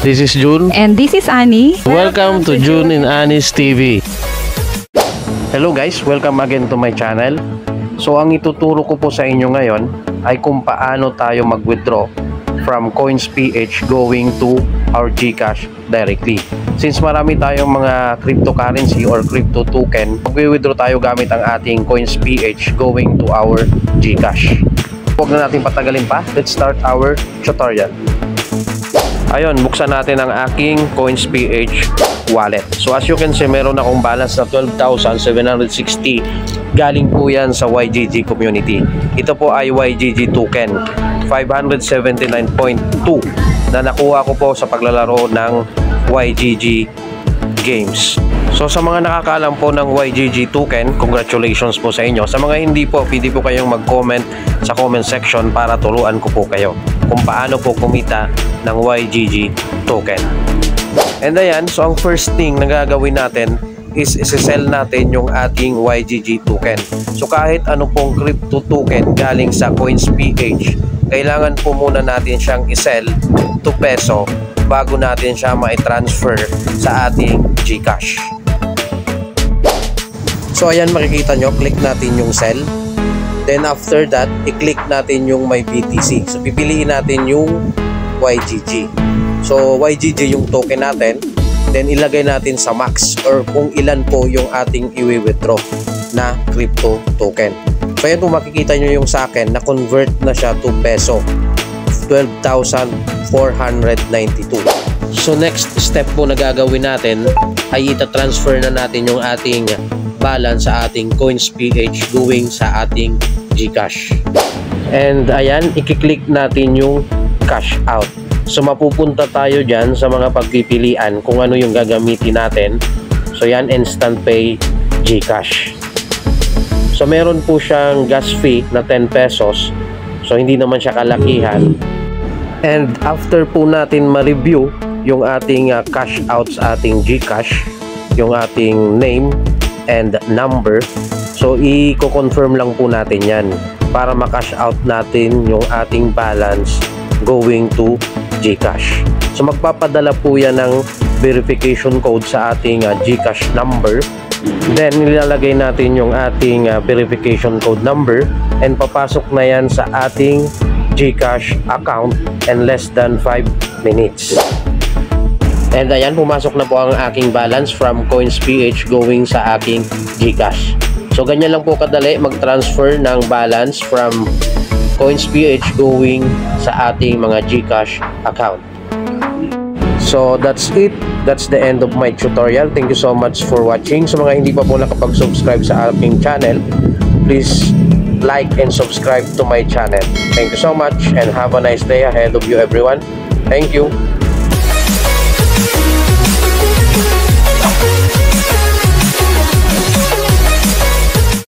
This is June. And this is Annie. Welcome to June and Annie's TV. Hello guys, welcome again to my channel. So ang ituturo ko po sa inyo ngayon ay kung paano tayo mag-withdraw from Coins.ph going to our GCash directly. Since marami tayong mga cryptocurrency or crypto token, mag-withdraw tayo gamit ang ating Coins.ph going to our GCash. Huwag na natin patagalin pa. Let's start our tutorial. Ayun, buksan natin ang aking Coins.ph wallet. So as you can see, meron akong balance na 12,760. Galing po yan sa YGG community. Ito po ay YGG token 579.2 na nakuha ko po sa paglalaro ng YGG games. So sa mga nakakaalam po ng YGG token, congratulations po sa inyo. Sa mga hindi po, pwede po kayong mag-comment sa comment section para turuan ko po kayo kung paano po kumita ng YGG token. And ayan, so ang first thing na gagawin natin is isi-sell natin yung ating YGG token. So kahit ano pong crypto token galing sa Coins.ph, kailangan po muna natin siyang i-sell to peso bago natin siya ma-transfer sa ating GCash. So ayan, makikita nyo, click natin yung sell. Then after that, i-click natin yung may BTC. So pipiliin natin yung YGG. So YGG yung token natin. Then ilagay natin sa max or kung ilan po yung ating i-withdraw na crypto token. So ayan po, makikita nyo yung sa akin na convert na siya to peso. 12,492. So next step po na gagawin natin ay ita-transfer na natin yung ating balance sa ating Coins.ph going sa ating GCash. And ayan, i-click natin yung cash out. So mapupunta tayo dyan sa mga pagpipilian kung ano yung gagamitin natin. So yan, Instant Pay, GCash. So meron po siyang gas fee na 10 pesos. So hindi naman siya kalakihan. And after po natin ma-review yung ating cash out sa ating GCash, yung ating name and number, so i-confirm lang po natin yan para ma-cash out natin yung ating balance going to GCash. So magpapadala po yan ng verification code sa ating GCash number. Then nilalagay natin yung ating verification code number and papasok na yan sa ating GCash account in less than 5 minutes. And ayan, pumasok na po ang aking balance from Coins.ph going sa aking GCash. So ganyan lang po kadali mag-transfer ng balance from Coins.ph going sa ating mga GCash account. So that's it. That's the end of my tutorial. Thank you so much for watching. Sa mga hindi pa po nakapag-subscribe sa aking channel, please like and subscribe to my channel. Thank you so much and have a nice day ahead of you everyone. Thank you.